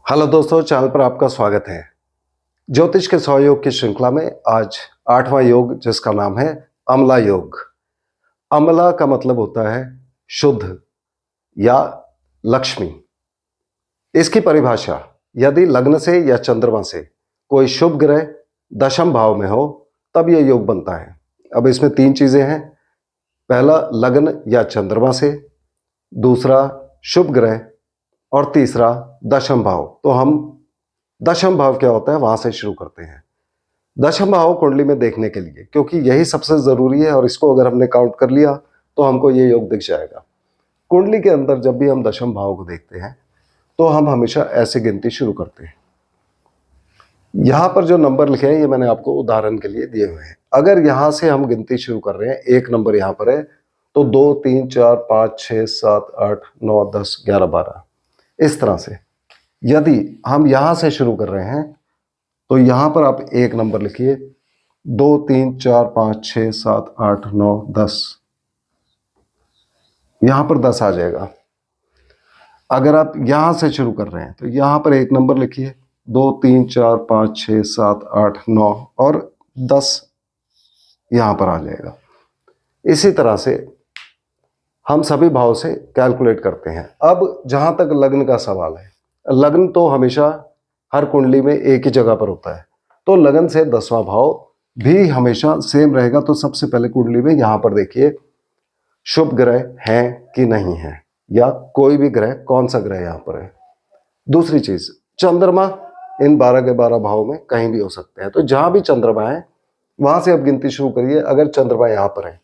Hello दोस्तों, channel पर आपका स्वागत है। ज्योतिष के 100 योग की श्रृंखला में आज 8वां योग, जिसका नाम है अमला योग। अमला का मतलब होता है शुद्ध या लक्ष्मी। इसकी परिभाषा, यदि लग्न से या चंद्रमा से कोई शुभ ग्रह दशम भाव में हो तब यह योग बनता है। अब इसमें 3 चीजें हैं। पहला, लग्न या चंद्रमा से, दूसरा शुभ ग्रह, और तीसरा दशम भाव। तो हम दशम भाव क्या होता है वहां से शुरू करते हैं। दशम भाव कुंडली में देखने के लिए, क्योंकि यही सबसे जरूरी है और इसको अगर हमने काउंट कर लिया तो हमको ये योग दिख जाएगा। कुंडली के अंदर जब भी हम दशम भाव को देखते हैं तो हम हमेशा ऐसे गिनती शुरू करते हैं। यहां पर जो नंबर लिखे हैं ये मैंने आपको उदाहरण के लिए दिए हुए हैं। अगर यहां से हम गिनती शुरू कर रहे हैं, एक नंबर यहां पर है, तो 2 3 4 5 6 7 8 9 10 11 12 इस तरह से। यदि हम यहां से शुरू कर रहे हैं तो यहां पर आप एक नंबर लिखिए, 2 3 4 5 6 7 8 9 10, यहां पर 10 आ जाएगा। अगर आप यहां से शुरू कर रहे हैं तो यहां पर एक नंबर लिखिए, 2 3 4 5 6 7 8 9 और 10 यहां पर आ जाएगा। इसी तरह से हम सभी भाव से कैलकुलेट करते हैं। अब जहां तक लग्न का सवाल है, लग्न तो हमेशा हर कुंडली में एक ही जगह पर होता है, तो लग्न से 10वां भाव भी हमेशा सेम रहेगा। तो सबसे पहले कुंडली में यहां पर देखिए शुभ ग्रह हैं कि नहीं है, या कोई भी ग्रह, कौन सा ग्रह यहां पर है। दूसरी चीज, चंद्रमा इन 12 के 12 भाव में कहीं भी हो सकते हैं, तो जहां भी चंद्रमा है वहां से अब गिनती शुरू करिए। अगर चंद्रमा यहां पर है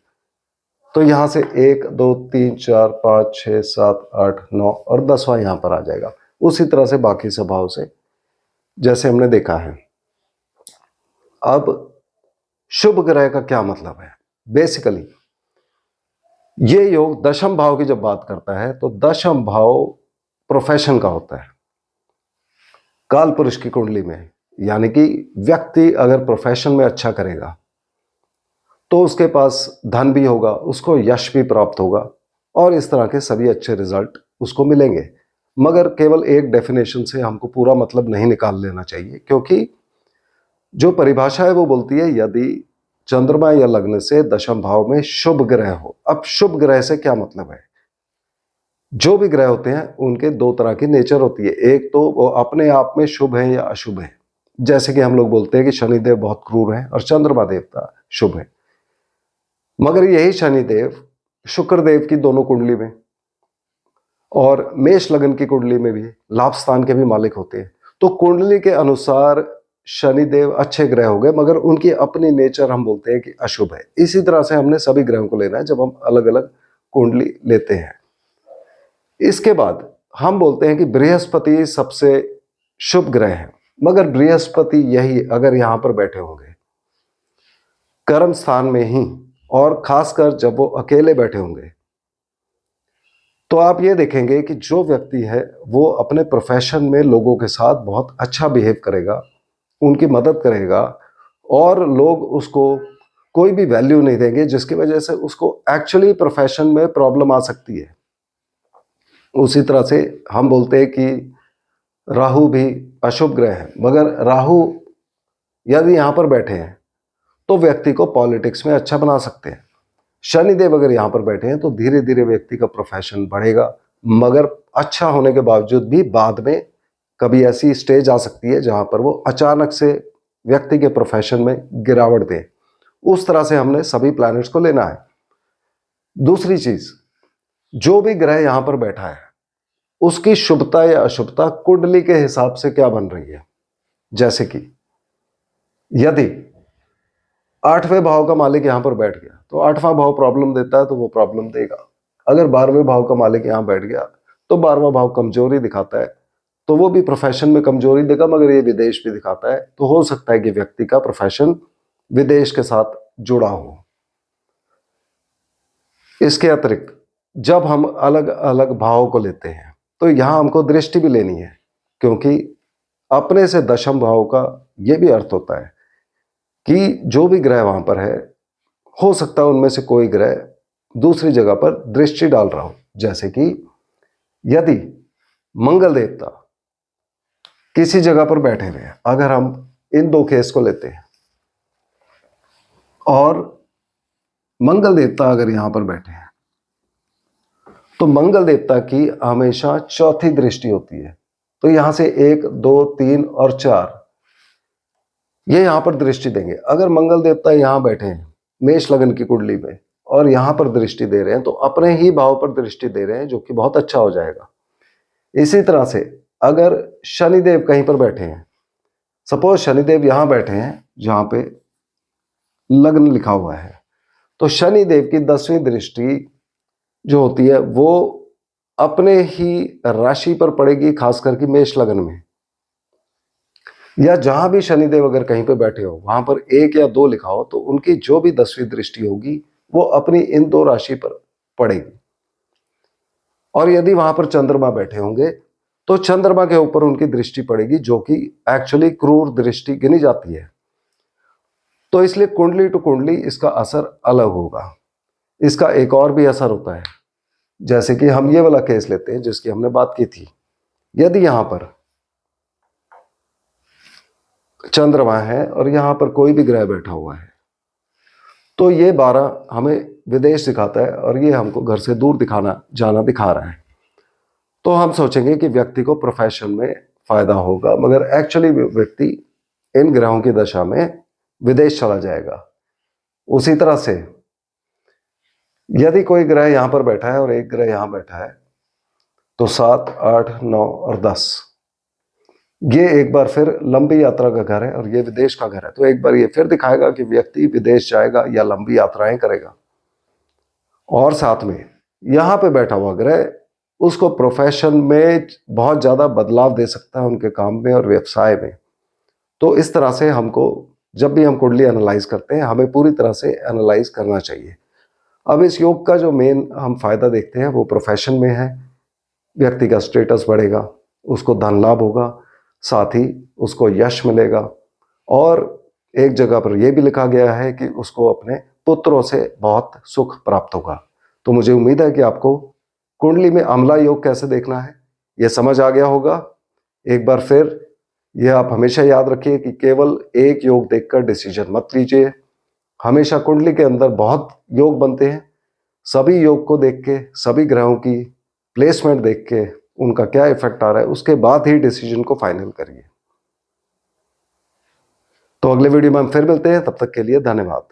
तो यहां से 1 2 3 4 5 6 7 8 9 और 10वां यहां पर आ जाएगा। उसी तरह से बाकी सब भाव से जैसे हमने देखा है। अब शुभ ग्रह का क्या मतलब है? बेसिकली ये योग दशम भाव की जब बात करता है तो दशम भाव प्रोफेशन का होता है काल पुरुष की कुंडली में। यानी कि व्यक्ति अगर प्रोफेशन में अच्छा करेगा तो उसके पास धन भी होगा, उसको यश भी प्राप्त होगा और इस तरह के सभी अच्छे रिजल्ट उसको मिलेंगे। मगर केवल एक डेफिनेशन से हमको पूरा मतलब नहीं निकाल लेना चाहिए, क्योंकि जो परिभाषा है वो बोलती है यदि चंद्रमा या लग्न से दशम भाव में शुभ ग्रह हो। अब शुभ ग्रह से क्या मतलब है? जो भी ग्रह होते हैं उनके 2 तरह की नेचर होती है। एक तो वो अपने आप में शुभ है या अशुभ है। जैसे कि हम लोग बोलते हैं कि शनिदेव बहुत क्रूर है और चंद्रमा देवता शुभ है। मगर यही शनिदेव शुक्रदेव की दोनों कुंडली में और मेष लग्न की कुंडली में भी लाभ स्थान के भी मालिक होते हैं। तो कुंडली के अनुसार शनिदेव अच्छे ग्रह हो गए, मगर उनकी अपनी नेचर हम बोलते हैं कि अशुभ है। इसी तरह से हमने सभी ग्रहों को लेना है जब हम अलग अलग कुंडली लेते हैं। इसके बाद हम बोलते हैं कि बृहस्पति सबसे शुभ ग्रह है, मगर बृहस्पति यही अगर यहां पर बैठे होंगे कर्म स्थान में ही, और खासकर जब वो अकेले बैठे होंगे, तो आप ये देखेंगे कि जो व्यक्ति है वो अपने प्रोफेशन में लोगों के साथ बहुत अच्छा बिहेव करेगा, उनकी मदद करेगा और लोग उसको कोई भी वैल्यू नहीं देंगे, जिसकी वजह से उसको एक्चुअली प्रोफेशन में प्रॉब्लम आ सकती है। उसी तरह से हम बोलते हैं कि राहु भी अशुभ ग्रह है, मगर राहु यदि यहां पर बैठे हैं तो व्यक्ति को पॉलिटिक्स में अच्छा बना सकते हैं। शनिदेव अगर यहां पर बैठे हैं तो धीरे धीरे व्यक्ति का प्रोफेशन बढ़ेगा, मगर अच्छा होने के बावजूद भी बाद में कभी ऐसी स्टेज आ सकती है जहां पर वो अचानक से व्यक्ति के प्रोफेशन में गिरावट दे। उस तरह से हमने सभी प्लैनेट्स को लेना है। दूसरी चीज, जो भी ग्रह यहां पर बैठा है उसकी शुभता या अशुभता कुंडली के हिसाब से क्या बन रही है। जैसे कि यदि 8वें भाव का मालिक यहां पर बैठ गया तो 8वां भाव प्रॉब्लम देता है तो वो प्रॉब्लम देगा। अगर 12वें भाव का मालिक यहां बैठ गया तो 12वां भाव कमजोरी दिखाता है तो वो भी प्रोफेशन में कमजोरी देगा, मगर ये विदेश भी दिखाता है। तो हो सकता है कि व्यक्ति का प्रोफेशन विदेश के साथ जुड़ा हो। इसके अतिरिक्त जब हम अलग अलग भाव को लेते हैं तो यहां हमको दृष्टि भी लेनी है, क्योंकि अपने से दशम भाव का यह भी अर्थ होता है कि जो भी ग्रह वहां पर है हो सकता है उनमें से कोई ग्रह दूसरी जगह पर दृष्टि डाल रहा हो। जैसे कि यदि मंगल देवता किसी जगह पर बैठे हुए हैं, अगर हम इन दो केस को लेते हैं और मंगल देवता अगर यहां पर बैठे हैं, तो मंगल देवता की हमेशा चौथी दृष्टि होती है। तो यहां से 1, 2, 3 और 4 ये यहां पर दृष्टि देंगे। अगर मंगल देवता यहां बैठे हैं मेष लग्न की कुंडली में और यहां पर दृष्टि दे रहे हैं, तो अपने ही भाव पर दृष्टि दे रहे हैं, जो कि बहुत अच्छा हो जाएगा। इसी तरह से अगर शनिदेव कहीं पर बैठे हैं, सपोज शनिदेव यहां बैठे हैं जहां पे लग्न लिखा हुआ है, तो शनिदेव की 10वीं दृष्टि जो होती है वो अपने ही राशि पर पड़ेगी, खास करके मेष लग्न में, या जहां भी शनिदेव अगर कहीं पे बैठे हो वहां पर 1 या 2 लिखा हो, तो उनकी जो भी 10वीं दृष्टि होगी वो अपनी इन दो राशि पर पड़ेगी। और यदि वहां पर चंद्रमा बैठे होंगे तो चंद्रमा के ऊपर उनकी दृष्टि पड़ेगी, जो कि एक्चुअली क्रूर दृष्टि गिनी जाती है। तो इसलिए कुंडली टू कुंडली इसका असर अलग होगा। इसका एक और भी असर होता है, जैसे कि हम ये वाला केस लेते हैं जिसकी हमने बात की थी। यदि यहां पर चंद्रमा है और यहां पर कोई भी ग्रह बैठा हुआ है, तो ये 12 हमें विदेश दिखाता है और ये हमको घर से दूर जाना दिखा रहा है। तो हम सोचेंगे कि व्यक्ति को प्रोफेशन में फायदा होगा, मगर एक्चुअली व्यक्ति इन ग्रहों की दशा में विदेश चला जाएगा। उसी तरह से यदि कोई ग्रह यहां पर बैठा है और एक ग्रह यहां बैठा है, तो 7, 8, 9 और 10 ये एक बार फिर लंबी यात्रा का घर है और ये विदेश का घर है। तो एक बार ये फिर दिखाएगा कि व्यक्ति विदेश जाएगा या लंबी यात्राएं करेगा। और साथ में यहां पे बैठा हुआ ग्रह उसको प्रोफेशन में बहुत ज्यादा बदलाव दे सकता है, उनके काम में और व्यवसाय में। तो इस तरह से हमको जब भी हम कुंडली एनालाइज करते हैं, हमें पूरी तरह से एनालाइज करना चाहिए। अब इस योग का जो मेन हम फायदा देखते हैं वो प्रोफेशन में है। व्यक्ति का स्टेटस बढ़ेगा, उसको धन लाभ होगा, साथ ही उसको यश मिलेगा। और एक जगह पर यह भी लिखा गया है कि उसको अपने पुत्रों से बहुत सुख प्राप्त होगा। तो मुझे उम्मीद है कि आपको कुंडली में अम्ला योग कैसे देखना है यह समझ आ गया होगा। एक बार फिर यह आप हमेशा याद रखिए कि केवल एक योग देखकर डिसीजन मत लीजिए। हमेशा कुंडली के अंदर बहुत योग बनते हैं, सभी योग को देख के, सभी ग्रहों की प्लेसमेंट देख के, उनका क्या इफेक्ट आ रहा है, उसके बाद ही डिसीजन को फाइनल करिए। तो अगले वीडियो में हम फिर मिलते हैं, तब तक के लिए धन्यवाद।